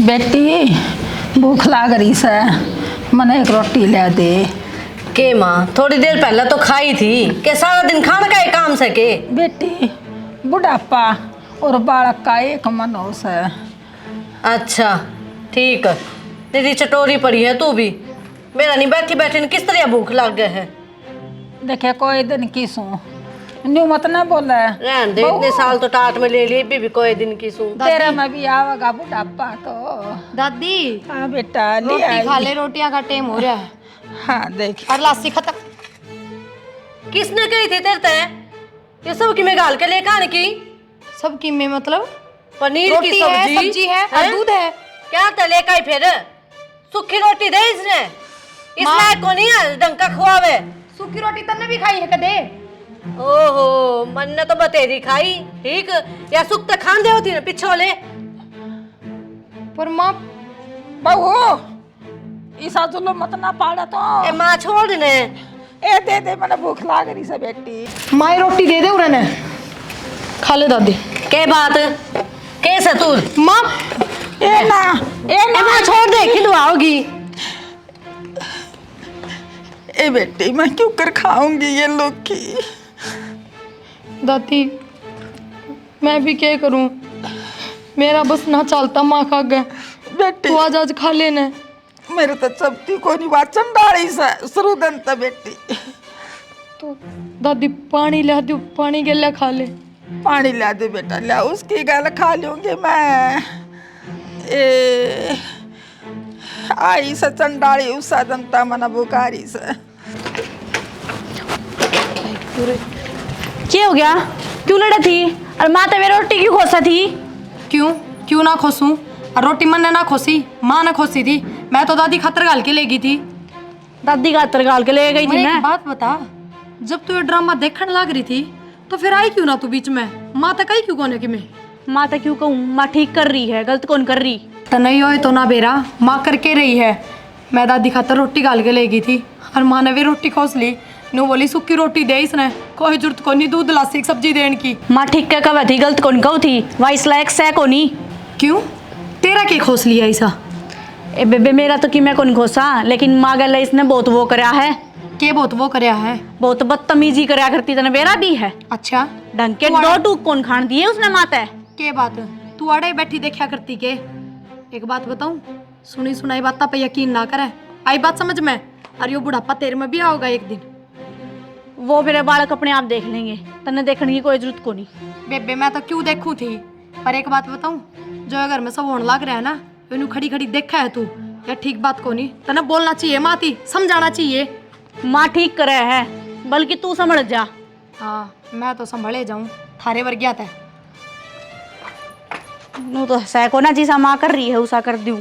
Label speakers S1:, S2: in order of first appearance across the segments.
S1: बेटी भूख लाग रही से, मने एक रोटी ले दे।
S2: के माँ थोड़ी देर पहले तो खाई थी के सारा दिन खाने का ही काम से के।
S1: बेटी बुढ़ापा और बालक का एक मनोस है।
S2: अच्छा ठीक है, दीदी चटोरी पड़ी है तू भी। मेरा नहीं बैठी बैठी किस तरह भूख लग गए है।
S1: देखे कोई दिन की सू न्यू मत ना बोले।
S2: रहन दे, इतने साल तो टाट में ले लिए भी कोई दिन की सू।
S1: तेरा में भी आवेगा बुढ़ापा तो।
S3: दादी
S1: हाँ बेटा ले
S3: रोटी
S1: आई।
S3: खा ले, रोटियां का टाइम हो रहा है।
S1: हाँ देख
S3: और लासी खत्म।
S2: किसने कही थी तेरे ते ये सब की मैं गाल के लेकर आने की?
S3: सब की में मतलब
S2: पनीर की
S3: रोटी है, सब्जी है और दूध है।
S2: क्या ते लेकर आई फिर? सूखी रोटी दे इसने, इस लायक को नहीं है डंका खुआवे।
S3: सूखी रोटी तन्ने भी खाई है कदे?
S2: ओहो मन ने तो बतेरी खाई ठीक, या सुख तो खान दे होती ना पिछोले।
S3: पर माँ
S1: बहू ईसा जुलो मत ना पाड़ा तो।
S2: ए माँ छोड़ ने।
S1: ए दे दे मने भूख लाग रही से बेटी।
S3: माँ रोटी दे दे उन्हें, खा ले दादी।
S2: के बात कैसे तू?
S3: माँ
S1: ए ना
S2: माँ छोड़ दे, खिलवाओगी।
S1: ए बेटी मैं क्यों कर खाऊंगी ये लोग की।
S3: दादी मैं भी क्या करूं, मेरा बस ना चलता माँ खा गए।
S1: बेटी
S3: तू आज खा लेने।
S1: मेरे तो चपटी को नहीं वाचन डाली से शुरुदन त बेटी।
S3: तो दादी पानी ला दो, पानी के लिए खा ले।
S1: पानी ला दे बेटा, ला उसकी गल खा लूंगी मैं। ए आई से चंडाली उसा जनता मना बुकारी से।
S4: क्या हो गया? क्यों लड़ा थी? और माँ तो मेरी रोटी क्यों खोसा थी?
S3: क्यों ना खोसूं? और रोटी मन ने ना खोसी, माँ ने खोसी थी। मैं तो दादी खातर गाल के ले गई थी।
S4: दादी का अतर गाल के ले गई थी
S3: एक
S4: मैं।
S3: बात बता, जब तू ये ड्रामा देखने लग रही थी तो फिर आई क्यों ना तू बीच में? माँ तक आई क्यों कोने की मैं?
S4: माँ तो क्यों कहूँ, माँ ठीक कर रही है, गलत कौन कर रही?
S3: तो नहीं होए तो ना बेरा, माँ करके रही है। मैं दादी खातर रोटी गाल के ले गई थी और माँ ने भी रोटी खोस ली। नो बोली सूखी रोटी दे इसने, कोई जरूरत को नहीं दूध लासी सब्जी देने की।
S4: माँ ठीक क्या कहा थी, गलत कौन कहू थी? वाइस लायक सह को नहीं।
S3: क्यों तेरा के खोस लिया ऐसा?
S4: ए बेबे मेरा तो कि मैं कौन खोसा, लेकिन माँ गल इसने बहुत वो कराया है।
S3: के बहुत वो करया है?
S4: बहुत बदतमीजी कराया करती तने बेरा भी है।
S3: अच्छा
S4: ढंग के दो टूक कौन खान दिए उसने माता है।
S3: के बात तू अड़े बैठी देखा करती के? एक बात बताऊं, सुनी सुनाई बात पे यकीन ना करे। आई बात समझ में? और यो बुढ़ापा तेरे में भी आओगा एक दिन।
S4: वो मेरे बालक अपने आप देख लेंगे, तने देखने की कोई जरूरत को नहीं।
S3: बेबे मैं तो क्यों देखूं थी, पर एक बात बताऊं, जो अगर मैं सब होने लग रहा है ना, इन्हू खड़ी खड़ी देखा है तू, या ठीक बात को नहीं तने बोलना चाहिए, माती समझाना चाहिए।
S4: माँ ठीक करे है, बल्कि तू समझ जा।
S3: हाँ मैं तो संभले जाऊं, थारे वर्गिया था।
S4: नू तो सैको ना जिसा माँ कर रही है उसा कर दूं।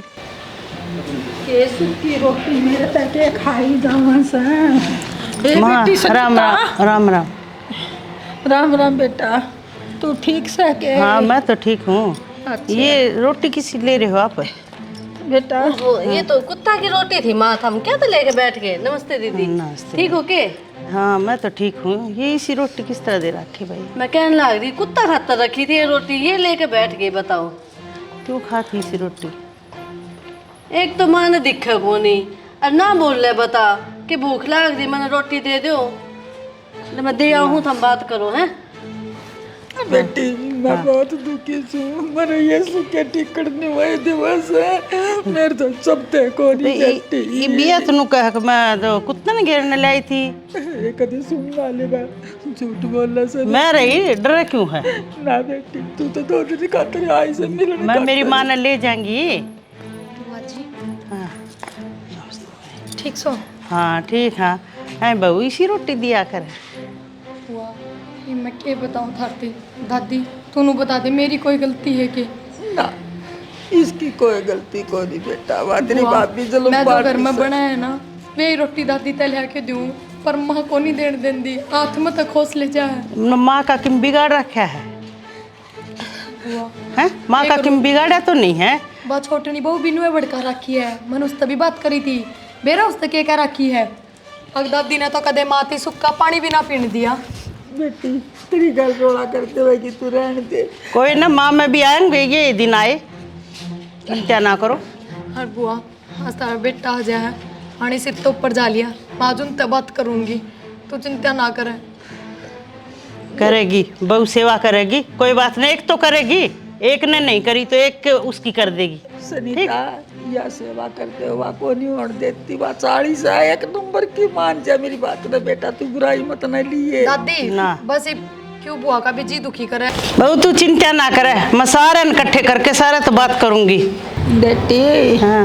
S1: ये सूखी रोटी मेरे तके खाई जावन से। ए
S5: माँ
S1: बेटी
S5: राम राम राम राम।
S1: राम राम बेटा, तू ठीक से के?
S5: हाँ मैं तो ठीक हूँ।
S1: अच्छा।
S5: ये रोटी किसी ले रहे हो आप?
S1: बेटा
S2: ये तो कुत्ता की रोटी थी माँ, हम क्या तो लेके बैठ गए। नमस्ते दीदी।
S5: नमस्ते।
S2: ठीक हो के?
S5: हाँ मैं तो ठीक हूँ। ये इसी रोटी किस तरह दे रखी भाई?
S2: मैं कहने लग रही कुत्ता खातर रखी थी ये रोटी, ये लेके बैठ गई। बताओ
S5: क्यों खाती इसी रोटी?
S2: एक तो माँ ने दिखा को नहीं और ना बोल ले बता कि भूख लग रही, मैंने रोटी दे दो। मैं दे आऊँ तो हम बात करो हैं।
S1: बेटी मैं बहुत दुखी हूँ, मेरे ये सूखे टिकट नहीं हुए दिवस है, मेरे तो चपते को नहीं बेटी।
S5: ये बिया तनु कह के मैं तो कुत्ता ने घेरने लाई थी।
S1: ये कभी सुनना ले बा, झूठ बोलना से
S5: मैं रही डर क्यों है?
S1: ना बेटी, तू तो थोड़ी सी खातिर आई से मिलने।
S5: मैं मेरी माँ ने ले जाएंगी। हाँ
S3: ठीक सो?
S5: हाँ ठीक। हाँ है बहू इसी रोटी दिया कर।
S3: ये मैं क्या बताऊं थारती दादी, तूनू बता दे मेरी कोई गलती है कि?
S1: ना इसकी कोई गलती को नहीं बेटा, वादरी भाभी चलो
S3: मैं तो घर में बना है ना, वे रोटी दादी तले के दूं, पर माँ को नहीं देने देंदी, हाथ में तो खोस ले जा।
S5: माँ का किम बिगाड़ रखा है? हैं? माँ का किम बिगाड़ा तो नहीं है?
S3: बात छोटनी बहु बिनुए भड़का रखी है, मैंने उससे भी बात करी थी, बेरा उससे क्या रखी है। अग दादी ने तो कदे माती सुक्का पानी भी ना पीने दिया।
S1: बेटी तेरी गल रोड़ा करते हुए कि तू रहने दे।
S5: कोई ना माँ में भी आएंगे, ये दिन आए चिंता ना करो।
S3: और बुआ आज तारा बेटा आ जाए है पानी सिर तो ऊपर जा लिया माजून तब बात करूंगी तो चिंता ना करे।
S5: करेगी बहु सेवा करेगी, कोई बात नहीं, एक तो करेगी, एक ने नहीं करी तो एक उसकी कर देगी।
S1: सुनीता या सेवा करते हुआ को नहीं होने देती बात 40 है, एक नंबर की मान जा मेरी बात ना बेटा, तू बुराई मत न लिए।
S3: दादी
S5: ना।
S3: बस ये क्यों बुआ का भी जी दुखी करे।
S5: बहु तू चिंता ना करे, मैं सारे इकट्ठे करके सारा तो बात करूंगी।
S1: बेटी
S5: हाँ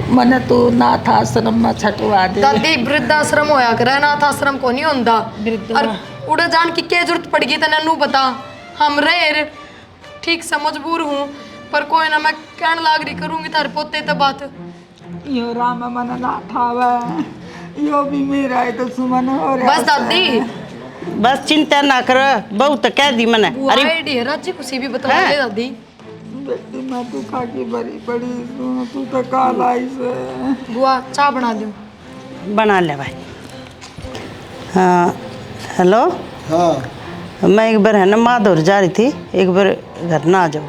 S1: मने तू नाथ आश्रम में छटवा दे।
S3: दादी वृद्धाश्रम होया करे अनाथ आश्रम को नहीं होंदा। और उड़े जान की क्या जरूरत पड़गी तने नू बता, हम रे ठीक से मजबूर हूँ पर कोई ना मैं कहने लाग रही करूंगी तारे पोते तो बात।
S1: यो राम मन ना ठावे, यो भी मेरा है तो सुमन हो रहा।
S3: बस दादी
S5: बस चिंता ना कर, बहुत कह दी मैंने।
S3: बुआ आईडी है राज्य खुशी भी बता दे दादी।
S1: बेटी मैं तू खा की बड़ी बड़ी तू तो काल आई से।
S3: बुआ चाय बना दो।
S5: बना ले भाई। हाँ हेलो।
S6: हाँ
S5: मैं एक बार है ना माधुर जा रही थी, एक बार घर ना आ जाओ।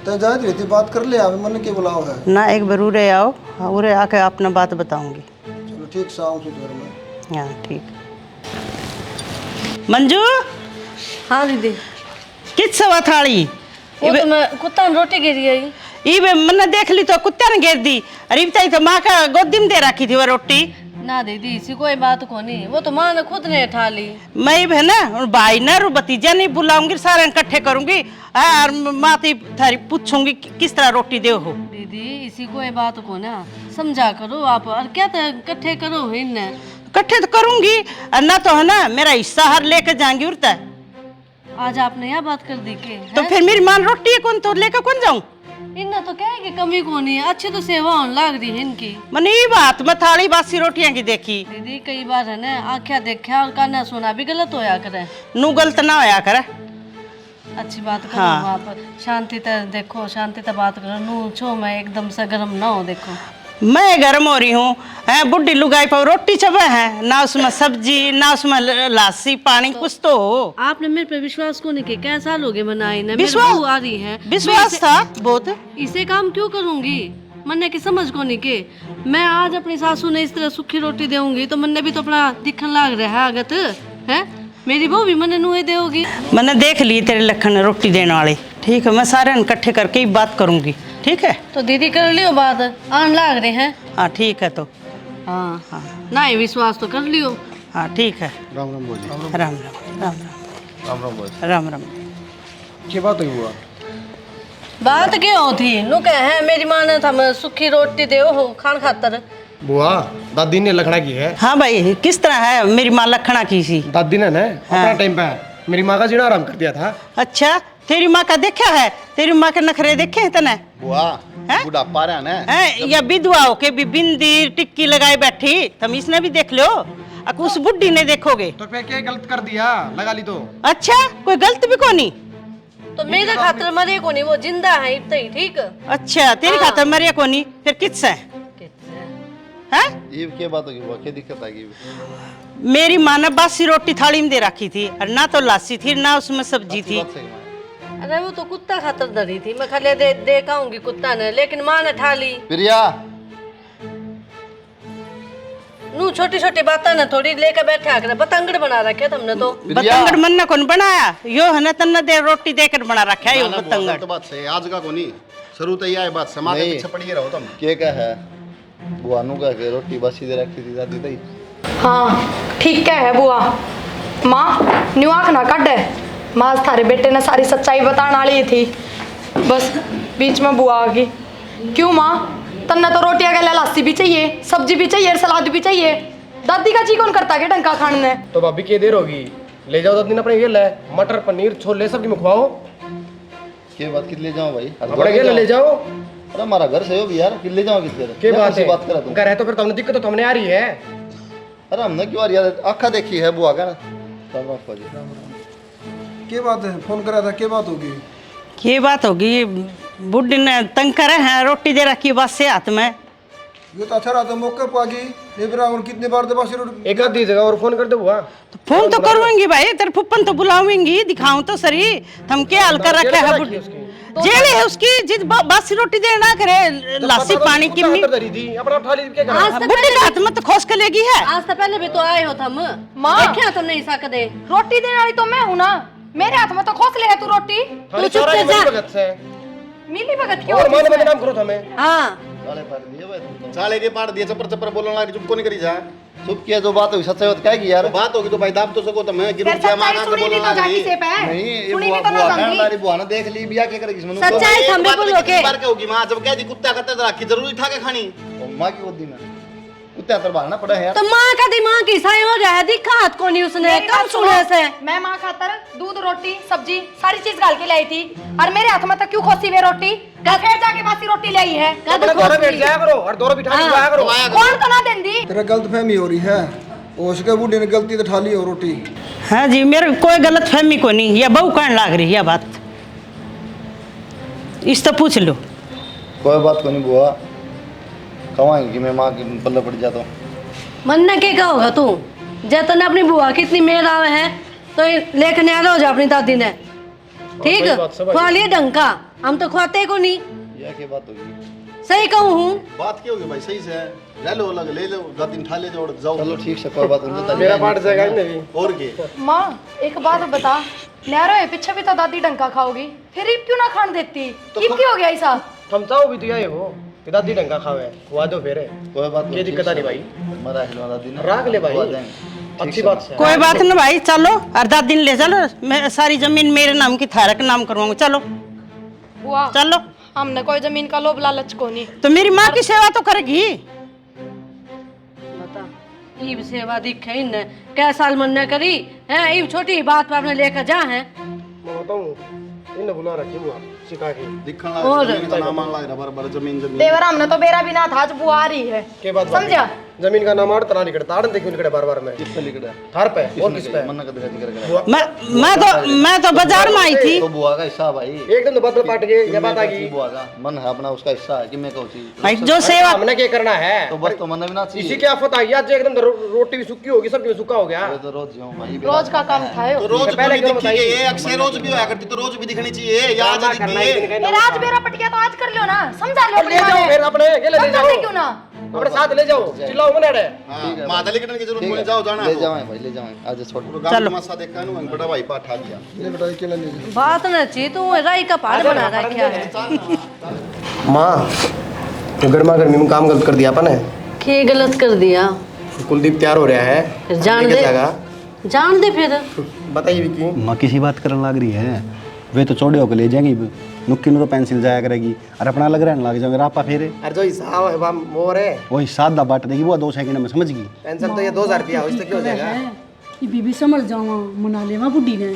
S6: तो जा रही थी बात कर ले, अभी मन के बुलाओ है
S5: ना, एक बार उरे आओ, उरे आके अपना बात बताऊंगी।
S6: चलो ठीक से आऊँ घर में।
S5: हाँ ठीक। मंजू
S2: हाँ दीदी
S5: किस सवा थाली
S2: वो तो मैं कुत्ता ने रोटी गिरी आई।
S5: इबे मैंने देख ली तो कुत्ता ने घेर दी। अरे बताई तो माँ का गोदी में दे रखी थी वो रोटी।
S2: ना दीदी इसी कोई बात को नहीं, वो तो माँ ने खुद ने उठा ली।
S5: मैं है ना भाई ना रू भतीजा नहीं बुलाऊंगी, सारे इकट्ठे करूंगी और माँ थारी पूछूंगी किस तरह रोटी दे हो।
S2: दीदी इसी कोई बात को ना समझा करो आप, और क्या तो इकट्ठे करो इन्हें।
S5: इकट्ठे तो करूंगी और ना तो है ना मेरा हिस्सा हर लेकर जाएंगी उड़ता।
S2: आज आपने यह बात कर दी के
S5: तो फिर मेरी मान रोटी है कौन तो लेकर कौन जाऊं।
S2: इन्हें तो क्या है कि कमी को नहीं है, अच्छी तो सेवा होने लग रही है इनकी।
S5: मैंने ये बात मैं थाली बासी रोटियां की देखी।
S2: दीदी कई बार है ना आख्या देखा और काना सुना भी गलत होया करे।
S5: नू गलत ना होया करे।
S2: अच्छी बात करो
S5: हाँ।
S2: आप, शांति से देखो, शांति से बात करो। नू छो मैं एकदम से गर्म ना हो। देखो
S5: मैं गर्म हो रही हूँ, है बुढ़ी लुगाई पर रोटी चबा है ना, उसमें सब्जी ना उसमें लासी पानी कुछ तो हो।
S2: आपने मेरे पे विश्वास को नहीं किया, क्या साल हो गए बनाई ना,
S5: विश्वास-
S2: मेरी बहू आ रही है,
S5: विश्वास था बहुत।
S2: इसे काम क्यों करूंगी, मन्ने की समझ को नहीं के। मैं आज अपनी सासू ने इस तरह सूखी रोटी देऊंगी तो मन्ने भी तो अपना दिखन लाग रहा है आगत है। मेरी बहू भी मन्ने नुए देगी।
S5: मैंने देख ली तेरे लखन रोटी देने वाले। ठीक है मैं सारे इकट्ठे करके ही बात करूंगी। ठीक है
S2: तो दीदी कर लियो बात, आन लाग रहे हैं।
S5: हाँ ठीक है तो।
S2: हाँ हाँ ना ही विश्वास तो कर लियो।
S5: हाँ ठीक है।
S6: राम राम बोलिए।
S5: राम राम राम
S6: राम राम बोलिए।
S5: राम राम।
S6: क्या बात हुई हुआ?
S2: बात क्यों थी नु कह है मेरी माँ ने थम सूखी रोटी दे हो खान खातर।
S7: बुआ दादी ने लखना की है।
S5: हाँ भाई किस तरह है मेरी माँ लखना की सी।
S7: दादी ने ना अपना टाइम पे मेरी माँ का जीना आराम कर दिया था।
S5: अच्छा तेरी माँ का देखा है, तेरी माँ के नखरे देखे हैं तने।
S8: बुआ
S5: हैं?
S8: बुढ़ापा रहा ना
S5: हैं या विधवा हो के भी बिंदी टिक्की लगाए बैठी, तुम इसने भी देख लो, अब उस बुढ़ी ने देखोगे।
S7: तो फिर क्या गलत कर दिया, लगा ली तो।
S5: अच्छा कोई गलत भी कोनी।
S2: तो मेरे खातर मरे को नहीं, वो जिंदा है इतना ही ठीक।
S5: अच्छा तेरी खातर मरिया कोनी, फिर किस है? हैं?
S8: ये क्या बात होगी बुआ, क्या दिक्कत आएगी?
S5: मेरी माँ ने बासी रोटी थाली में दे रखी थी और ना तो लासी थी ना उसमें सब्जी थी।
S8: बात सही है।
S2: अरे वो तो कुत्ता खातर धरी थी, मैं खाली दे आऊंगी कुत्ता ने, लेकिन माँ ने ठा ली।
S8: प्रिया
S2: नू छोटी छोटी बातें ना थोड़ी लेकर बैठे आकर बतंगड़ बना रखे तुमने तो।
S5: बतंगड़ मन ने कौन बनाया, यो है ना तन्ने दे रोटी देकर बना रखा है यो
S8: ना, बुआ,
S5: बतंगड़।
S8: तो बात सही है, आज का को नहीं शुरू तो यह है बात, समाज के
S6: नहीं।
S8: पीछे पड़ी रहो तुम। क्या क्या है बुआ नु का के रोटी बासी दे रखी थी दादी तई।
S3: हाँ ठीक है बुआ। माँ न्यू आँख ना काटे, माँ थारे बेटे ने सारी सच्चाई बताने वाली थी, बस बीच में बुआ आ गई। क्यों माँ, तन्ने तो रोटियां के लिए लस्सी भी चाहिए, सब्जी भी चाहिए, सलाद भी चाहिए। दादी का जी कौन करता के ढंग का खाने।
S7: तो भाभी की देर होगी, ले जाओ दादी ने अपने गेल है, मटर पनीर छोले सब की मुखवाओ।
S8: क्या बात कित ले जाओ भाई?
S7: अपने गेल ले जाओ।
S8: अरे हमारा घर से हो भी यार, कित ले जाओ किस तरह?
S7: क्या बात है?
S8: बात करा तुम।
S7: घर है तो फिर तुमने दिक्कत तो हमने आ रही है।
S8: अरे हमने क्यों आ रही है, आँखा देखी है बुआ का ना। राम राम फौजी।
S6: क्या बात है, फोन करा था, क्या बात होगी?
S5: ये बात होगी, बुढ़ी ने तंग करे हैं, रोटी दे रखी बस से हाथ में।
S6: ये तो अच्छा रहा था, मौके पर आ गई। ये फिर और कितनी बार दे बासी रोटी।
S7: एक आध दी जगह और फोन कर दो बुआ।
S5: तो फोन तो करूंगी भाई, तेरे फुप्पन तो बुलाऊंगी, दिखाऊं तो सरी, थम क्या हाल कर रखा है बुढ़ी। जेल है उसकी जिस बासी रोटी देना करे लासी पानी की
S7: अंदर धरी थी अपना उठा ली क्या करा
S2: आज तक
S5: बुढ़ी के हाथ में तो खोस के लेगी है।
S2: आज तो पहले भी तो आए हो तुम
S3: माँ।
S2: देखिया तुम नहीं सकते।
S3: रोटी देने वाली तो मैं हूँ ना, मेरे हाथ में तो खोस ले तू रोटी।
S7: थाली
S2: चुप
S7: चोरा
S2: से
S7: के
S2: जा।
S7: भगत से
S3: मिली भगत क्यों
S7: और माने बदनाम करो हमें।
S2: हाँ
S8: साले पाड़ दिए भाई तुम। साले के पाड़ दिए चपर चपर बोलने लगी चुप को नहीं करी जा। चुप किया जो बात होगी सच्चाई बात क्या की यार। बात होगी तो भाई दाब तो सको तो मैं गिरू
S3: फिर
S8: क्या
S3: सच्चाई
S8: मांगा
S3: सुनी
S8: के
S3: भी
S8: बोलना
S3: तो जाके से पे।
S8: नहीं ये
S3: सुनी
S8: बुआ
S3: भी तो ना
S8: बुआ
S3: समझी।
S8: खानदारी बुआ ने देख ली बिया के करेगी इसमें
S2: सच्चाई
S8: एक
S2: थंबे
S8: बात
S2: बोलो
S8: कितनी
S2: के।
S8: बार क्या होगी मां जब कह दी कुत्ता करते तो राखी जरूरी ठा के खानी मां की गोदी में कुत्ता तर भागना पड़ा है यार।
S2: तो माँ का दिमाग किसा हो रहा है, दिखा हाथ को नहीं उसने
S3: मेरी
S2: कब
S3: बात
S2: सुने
S3: सुनो।
S2: से।
S3: मैं माँ खातर दूध रोटी सब्जी सारी चीज डाल के लाई थी और मेरे हाथ में तो क्यों खोसी हुई रोटी? फिर जाके बासी रोटी लाई है।
S7: अपने दोरे बैठ जाया करो और दोरे बिठा के जाया करो।
S3: कौन तो ना देंदी?
S6: तेरा गलतफहमी हो रही है। उसके बूढ़े ने गलती तो ठा ली हो रोटी।
S5: हाँ जी मेरे कोई गलत फहमी को नहीं, ये बहू कहने लग रही है बात, इस तो पूछ लो।
S8: कोई बात को नहीं बुआ कमाएंगी मैं मां की पल्ले पड़ जाता हूं।
S2: मन के क्या होगा तू जब तने अपनी बुआ कितनी मेल आवे है तो लेखने आ जा अपनी दादी ने। ठीक
S7: सही बात, समझ।
S2: खवा लिए ढंग का, हम तो खवाते को नहीं।
S8: यह क्या बात होगी?
S2: सही कहूँ हूँ।
S8: बात क्या होगी भाई सही से ले लो लग ले लो दादी उठा ले जाओ जाओ। चलो ठीक से कोई बात नहीं
S7: मेरा पार्ट जाएगा ही नहीं।
S8: और के
S3: माँ एक बात बता, न्यारो है पीछे भी तो दादी डंका खाओगी, फिर ईब क्यों ना खान देती? ईब क्यों हो गया ऐसा?
S7: समझाओ भी तो यही हो कि दादी ढंगा खावे खुआ दो फिर
S8: कोई बात
S7: ये दिक्कत नहीं भाई।
S8: मरा हिलवा दादी ने
S7: राख ले भाई।
S8: बुआ देंगे।
S7: अच्छी बात है।
S5: कोई बात नहीं भाई चलो और 10 दिन ले चलो, मैं सारी जमीन मेरे नाम की थारा के नाम करवाऊंगा। चलो
S3: बुआ
S5: चलो।
S3: हमने कोई जमीन का लोभ लालच को नहीं।
S5: तो मेरी माँ की सेवा तो करेगी।
S2: बता ईब सेवा दिखे इन क्या साल मन ने करी है, ईब छोटी बात पर अपने लेकर जा है।
S7: मैं बताऊं इन बुला रखी हुआ सिखा के
S8: दिखण
S2: और-
S8: लग जमीन का नाम आने लग रहा बराबर जमीन जमीन
S3: देवर हमने तो बेरा भी ना था, आज बुआ आ रही है।
S7: के बात
S3: समझा?
S7: जमीन का नाम आड़ तना निकलता आड़ देखियो निकले बार-बार में
S8: किस पे लिख रहा है
S7: थार पे और किस पे?
S8: मन का दिखा कर
S5: मैं तो बाजार में आई थी।
S8: तो बुआ का हिस्सा भाई
S7: एकदम तो बदल पाट गए ये बात आ गई।
S8: बुआ का मन है अपना उसका हिस्सा है कि मैं कहूँ चीज
S5: भाई जो सेवा
S7: हमने क्या करना है?
S8: तो बस तो मन भी ना चाहिए।
S7: इसी की आफत आई आज एकदम तो रोटी भी सूखी होगी सब सूखा हो गया।
S8: ये तो रोज जाऊं भाई
S3: रोज का काम था यो।
S8: तो रोज
S7: पहले
S8: पहले
S7: क्यों
S8: दिखी
S7: बताई?
S8: ये अक्सर रोज भी होया करती तो रोज भी दिखनी चाहिए याद आ
S7: करना ही
S8: दिखी
S7: नहीं
S3: ये आज बेरा पट गया तो आज कर लियो ना, समझा लियो अपनी
S7: ले
S3: माँ
S7: जाओ
S3: ने।
S7: फिर अपने अकेले ले
S3: समझाते
S7: जाओ
S3: क्यों ना?
S7: अपने साथ ले जाओ चिल्लाओ मत अड़े।
S8: हां माता लिखने की जरूरत बोले जाओ जाना ले जाओ भाई ले जाओ आज छोड़
S5: चलो।
S8: मसा देखा नु बड़ा भाई पाठ आ गया
S6: ये बेटा अकेला ले जा।
S2: बात न ची तू राई का पहाड़ बना रखा है।
S7: माँ गर्मा गर्मी में काम गलत कर दिया अपन ने।
S2: के गलत कर दिया?
S7: कुलदीप तैयार हो रहा है
S2: फिर जान
S7: लेके
S2: दे
S7: जाएगा।
S2: जान दे फिर।
S7: बताइए विकी
S9: माँ किसी बात करने लग रही है वे तो चौड़े होकर ले जाएंगी नुक्की नु तो पेंसिल जाया करेगी और अपना लग रहने लग जाएंगे रापा फेरे
S7: अरे जो हिसाब है वो रे
S9: वही सादा बांट देगी वो 2 सेकंड में समझ गई।
S7: पेंशन तो ये 2000 रुपया हो इससे क्यों हो जाएगा?
S4: ये बीबी समझ जावा मना ले माँ बुढ़ी ने।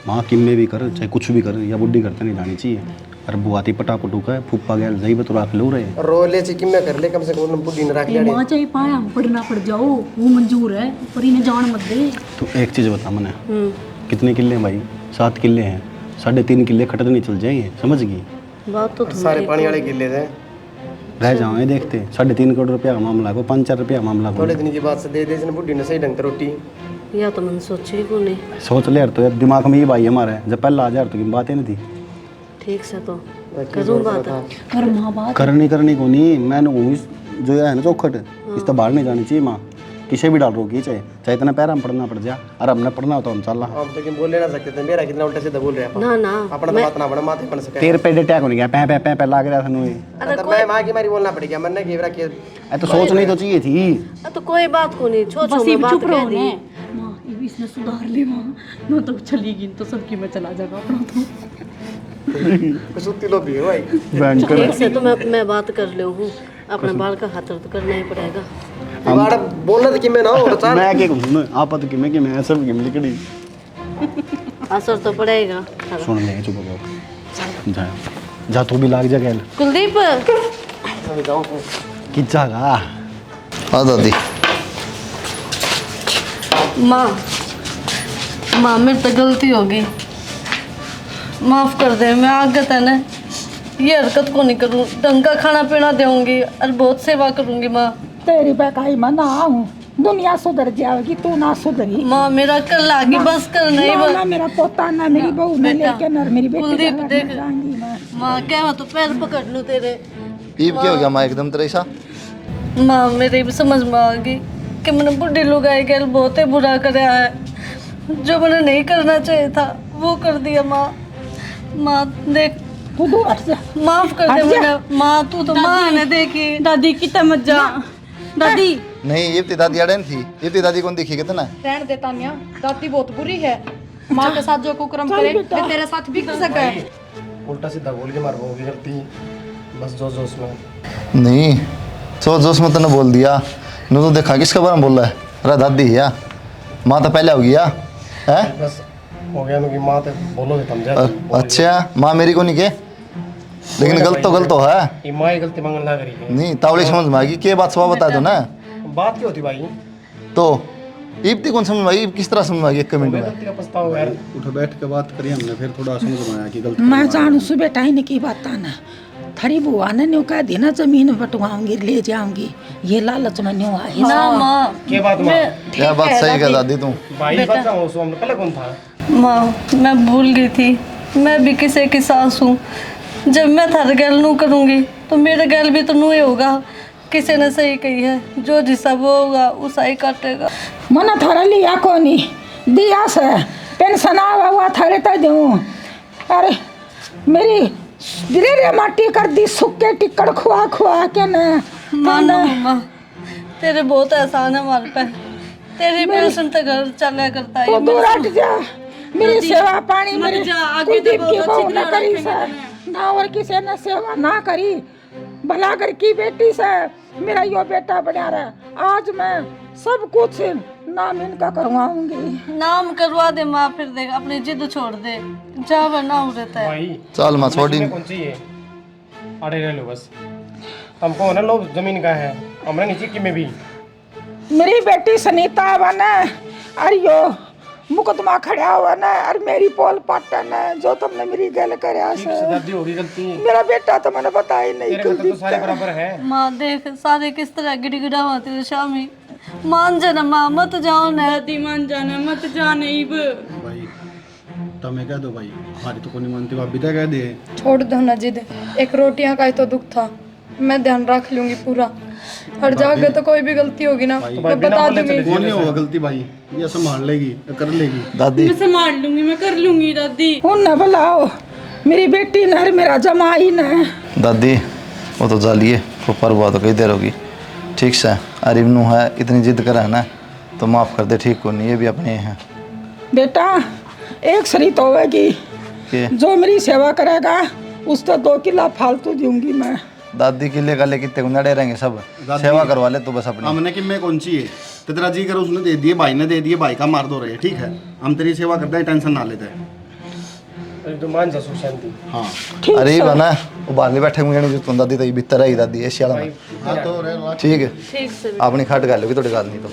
S9: माँ किम्मे भी कर चाहे कुछ भी कर या बुढ़ी करते नहीं जानी चाहिए। अरे बुआती पटा पटू का फूफा गया जही पे तो राख लो रहे
S7: रो ले चिकी में कर ले कम से कम बुढ़ी ने रख
S4: ये
S7: लिया।
S4: माँ चाहे पाया पढ़ना पड़ जाओ वो मंजूर है, पर इन्हें जान मत दे।
S9: तो एक चीज़ बता मैंने कितने किले हैं भाई? 7 किले हैं, 3.5 किले खटत नहीं चल जाएंगे समझ गई।
S2: बात तो
S7: सारे पानी वाले गिल्ले थे
S9: रह जाओ ये देखते 3.5 करोड़ रुपया का मामला को 5-4 रुपया का मामला को
S7: थोड़े दिन की बात से दे दे इसने बुढ़ी ने सही ढंग से रोटी।
S2: या तो मन सोची को नहीं।
S9: सोच ले यार तो यार दिमाग में ये भाई हमारा जब पहला 1000 तो की बात ही नहीं थी।
S2: ठीक से तो करूँ बात।
S4: कर माँ बात
S9: करनी को नहीं मैंने जो है ना चौखट इस तो बाहर नहीं जानी चाहिए माँ किसे भी डाल रोकी चाहे इतना पैर हम पढ़ना पड़ जा और हमने पढ़ना हो तो हम चल
S7: हम तो क्यों बोल ना सकते थे मेरा कितना उल्टा सीधा बोल रहे हैं
S2: ना ना
S7: अपना तो बात ना बड़ा माथे पड़ सके।
S9: तेरे पे अटैक होने गया पै लाग रहा था नुए
S7: तो मैं माँ की मारी बोलना पड़ गया मन ने घेवरा के
S9: तो सोच नहीं तो चाहिए थी।
S2: तो कोई बात को नहीं छो
S4: बस
S2: छो
S4: ये
S2: में बात
S4: चुप
S2: कह
S4: रहो
S2: दी।
S4: ने माँ ये इसने सुधार ले माँ मैं तो चली गई तो सबकी मैं चला जाएगा अपना तो
S7: सुत्ती लो भी है भाई।
S2: ठीक से तो मैं बात कर ले हूँ, अपने बाल का खातर तो करना ही पड़ेगा।
S7: बाड़ा बोलना तो कि मैं ना हो चाल
S9: मैं क्या कहूँ आप तो कि मैं सब की लिखड़ी
S2: असर तो पड़ेगा।
S9: सुन ले चुप हो जा तू भी लाग जा गैल
S2: कुलदीप
S9: कि जागा
S8: हां दादी
S2: माँ मेरे तो गलती हो गई, माफ कर दे। मैं आगे तेने ये हरकत को नहीं करूँ, ढंग का खाना पीना दूंगी और बहुत सेवा करूंगी। माँ
S1: तेरी बेकाई मैं ना आऊं, दुनिया सुधर जाएगी, तू ना सुधरी।
S2: माँ मेरा कल लागी बस कर नहीं
S1: ना मेरा पोता ना मेरी बहू ने
S2: बेटा,
S1: लेके ना मेरी बेटी
S2: कुलदीप
S1: का घर
S2: देख
S1: में जाऊंगी मैं।
S2: माँ क्या मैं तो पैर पकड़ लूँ तेरे।
S8: ईब क्या हो गया माँ एकदम तेरे सा?
S2: माँ मेरे भी समझ में आ गई कि मैंने बुढ़ी लुगाई गैल बहुत ही बुरा कराया है। जो मैंने नहीं करना चाहिए था वो कर दिया माँ। माँ देख
S1: तू दूर हट जा।
S2: माफ कर दे मैंने। माँ तू तो माँ ने देखी।
S4: दादी की तमज जा दादी।
S8: नहीं ये तेरी दादी अड़न थी, ये तेरी दादी कौन दिखी कितना?
S3: रहने दे तानिया, दादी बहुत बुरी है। माँ के साथ जो कुकर्म करे वे तेरे साथ भी कर सके।
S7: उल्टा सीधा बोल के मार होगी गलती, बस जोश जोश में।
S8: नहीं सोच जोश में तूने बोल दिया। नू तो देखा किसके बारे में बोल रहा है? अरे दादी है या माँ तो पहले होगी या है?
S7: बस हो गया कि माँ तो बोलोगे समझा।
S8: अच्छा माँ मेरी को नहीं के, लेकिन गलत तो है।
S7: ये माँ ही गलती मांगने लग रही है।
S8: नहीं तावड़ी समझ में आएगी क्या बात सुबह बता दो ना।
S7: बात क्या होती भाई?
S8: तो ईब कौन समझ में आएगी? ईब किस तरह समझ में आएगी? 1 मिनट में
S7: गलती का पछतावा यार।
S9: उठो बैठ के बात करिए हमने, फिर थोड़ा समझ में आया कि गलती
S1: मैं जानू सु बेटा ही की बात ना थारी बुआ ने न्यू कह दी ना जमीन बटवाऊंगी ले जाऊंगी, ये लालच में न्यू आई
S2: ना माँ
S7: क्या बात माँ?
S8: क्या बात सही कह दादी तू?
S7: भाई बात हो सो हमने पहले कौन था?
S2: माँ मैं भूल गई थी, मैं भी किसी की सास हूँ। जब मैं थारे गैल नू करूँगी तो मेरे गैल भी तो नू ही होगा। किसी ने सही कही है, जो जिसा वो होगा उसा ही काटेगा।
S1: मना थारा लिया कोनी दिया से पेंशन आवा हुआ थारे तो दूँ। अरे मेरी रे माटी कर दी सुक्के टिक्कड़ खुआ खुआ के न।
S2: मानो माँ तेरे बहुत एहसान है हमारे पे। तेरी पेंशन तो घर चला करता है।
S1: तो दूर हट जा। मेरी सेवा पानी मेरे
S2: जा, आगे तो
S1: कुलदीप
S2: बहुत
S1: की
S2: अच्छी
S1: बहू
S2: तरह
S1: न करी
S2: रखेंगे
S1: सर, ना और किसी ने सेवा ना करी। भला घर की बेटी से मेरा यो बेटा बना रहा। आज मैं सब कुछ नाम इनका करवाऊंगी।
S2: नाम करवा दे माँ, फिर देख अपनी जिद छोड़ दे। जा वरना हो रहता है।
S7: भाई
S8: चल माँ छोड़ी।
S7: कौन चाहिए? अरे रह लो बस। हमको ना लो जमीन का है, हमने नीचे की में भी।
S1: मेरी बेटी सनीता बने और यो मुकदमा खड़ा हुआ ना और मेरी पोल पाटन है जो तुमने मेरी गल करया से।
S7: दादी होगी गलती।
S1: मेरा बेटा तो मैंने बताया ही नहीं।
S7: तेरे घर तो सारे बराबर है।
S2: माँ देख सारे किस तरह गिड़गिड़ा हुआ तेरे शामी। मान जाना माँ, मत जाओ ना।
S4: दादी मान जाना मत जाने इब।
S9: भाई तमें कह दो भाई, हमारी तो कोई नहीं मानती, आप भी तो कह दिए।
S3: छोड़ दो ना जिद, एक रोटियां का ही तो दुख था। मैं ध्यान रख लूंगी पूरा। हर जगह तो कोई भी गलती होगी ना तो बता दूंगी।
S9: कौन नहीं होगा गलती भाई, ये संभाल लेगी, कर लेगी।
S8: दादी
S4: मैं संभाल लूंगी, मैं कर लूंगी दादी।
S1: उन न बुलाओ मेरी बेटी न मेरा जमाई न।
S8: दादी वो तो जालिए ऊपर हुआ तो कई देर होगी। ठीक से अरे इब्नू है इतनी जिद करा है ना तो माफ़ कर दे। ठीक को नहीं, ये भी अपने हैं।
S1: बेटा एक शरीत होगी
S8: के
S1: जो मेरी सेवा करेगा उस तो 2 किलो फालतू दूंगी मैं।
S8: दादी के लिए गले कितने नड़े रहेंगे सब। सेवा करवा ले तो बस अपनी।
S9: हमने कि मैं कौन सी है तो तेरा जी कर उसने दे दिए, भाई ने दे दिए, भाई का मार दो रहे। ठीक है हम तेरी सेवा करते हैं, टेंशन ना लेते हैं।
S7: अरे तो मान जा सुख शांति।
S9: हाँ
S8: अरे बना वो बाहर भैठे हुए जो तुम दादी तो भीतर है ही दादी ऐसी वाला।
S9: हाँ तो
S8: ठीक है
S2: ठीक से
S8: अपनी खट कर लोगी थोड़ी गल नहीं तो।